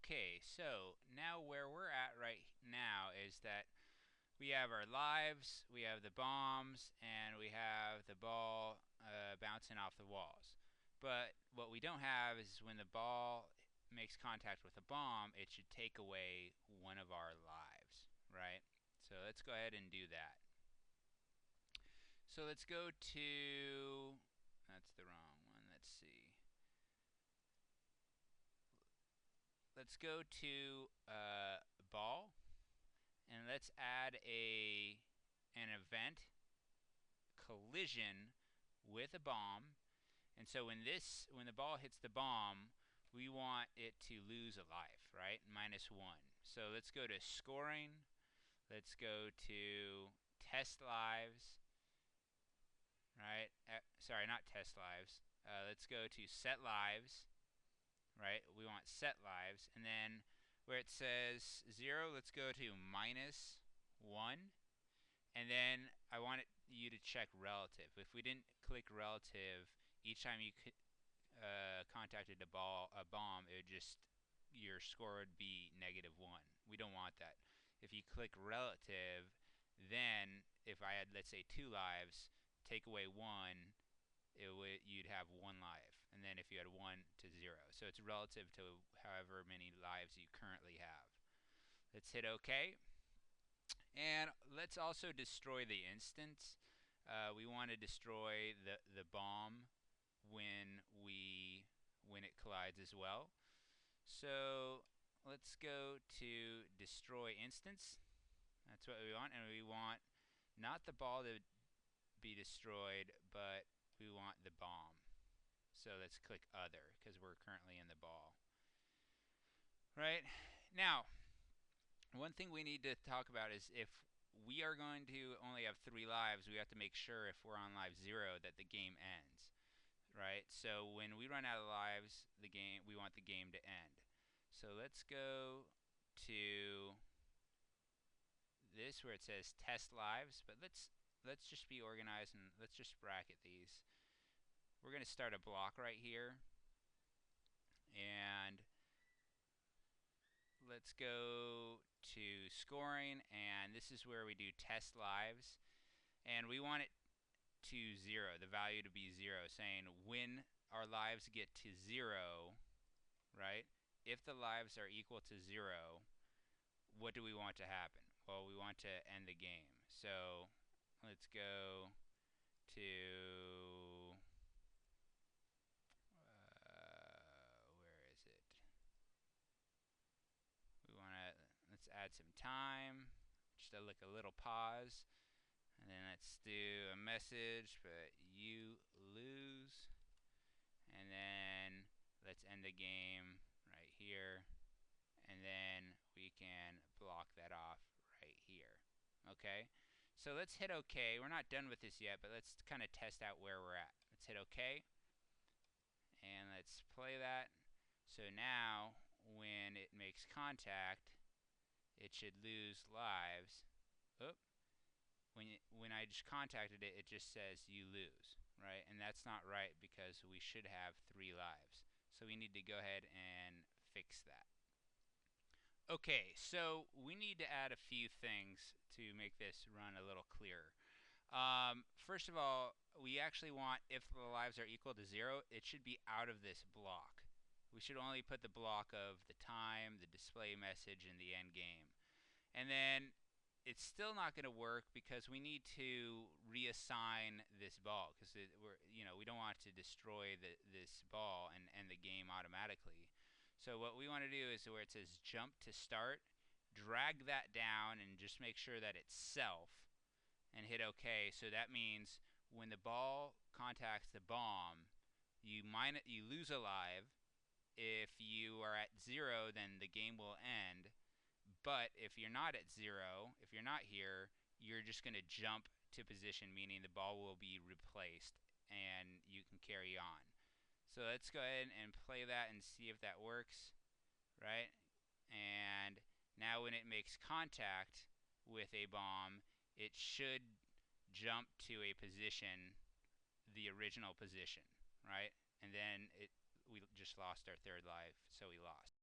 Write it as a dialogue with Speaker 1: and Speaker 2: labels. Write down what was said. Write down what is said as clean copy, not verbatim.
Speaker 1: Okay, so now where we're at right now is that we have our lives, we have the bombs, and we have the ball bouncing off the walls. But what we don't have is when the ball makes contact with a bomb, it should take away one of our lives, right? So let's go ahead and do that. So let's go to, that's the wrong one, let's see. Let's go to ball, and let's add an event collision with a bomb. And so when the ball hits the bomb, we want it to lose a life, right? -1. So let's go to scoring. Let's go to test lives, right? Sorry, not test lives. Let's go to set lives, right? We want set lives, and then where it says 0, let's go to -1, and then I want you to check relative. If we didn't click relative, each time you contacted a bomb, it would just, your score would be -1. We don't want that. If you click relative, then if I had, let's say, 2 lives, take away 1, you'd have 1 life, and then if you had 1 to 0. So it's relative to however many lives you currently have. Let's hit OK, and let's also destroy the instance. We want to destroy the bomb when it collides as well. So let's go to destroy instance. That's what we want, and we want not the ball to be destroyed, but we want the bomb. So let's click other because we're currently in the ball. Right? Now, one thing we need to talk about is if we are going to only have 3 lives, we have to make sure if we're on live 0 that the game ends. Right? So when we run out of lives, we want the game to end. So let's go to this where it says test lives, but let's just be organized and let's just bracket these. We're going to start a block right here, and let's go to scoring, and this is where we do test lives, and we want it to 0, the value to be 0, saying when our lives get to 0, right? If the lives are equal to 0, what do we want to happen? Well, we want to end the game. So let's go to where is it? We want to, let's add some time, just a little pause, and then let's do a message, but you lose, and then let's end the game right here, and then we can block that off right here. Okay, so let's hit OK. We're not done with this yet, but let's kind of test out where we're at. Let's hit OK, and let's play that. So now when it makes contact, it should lose lives. Oop. When I just contacted it, it just says you lose, right? And that's not right because we should have 3 lives. So we need to go ahead and fix that. Okay, so we need to add a few things to make this run a little clearer. First of all, we actually want, if the lives are equal to 0, it should be out of this block. We should only put the block of the time, the display message, and the end game. And then it's still not going to work because we need to reassign this ball because we don't want to destroy this ball and end the game automatically. So what we want to do is where it says jump to start, drag that down and just make sure that it's self and hit OK. So that means when the ball contacts the bomb, you lose a life. If you are at 0, then the game will end. But if you're not at 0, if you're not here, you're just going to jump to position, meaning the ball will be replaced and you can carry on. So let's go ahead and play that and see if that works, right? And now when it makes contact with a bomb, it should jump to a position, the original position, right? And then we just lost our 3rd life, so we lost.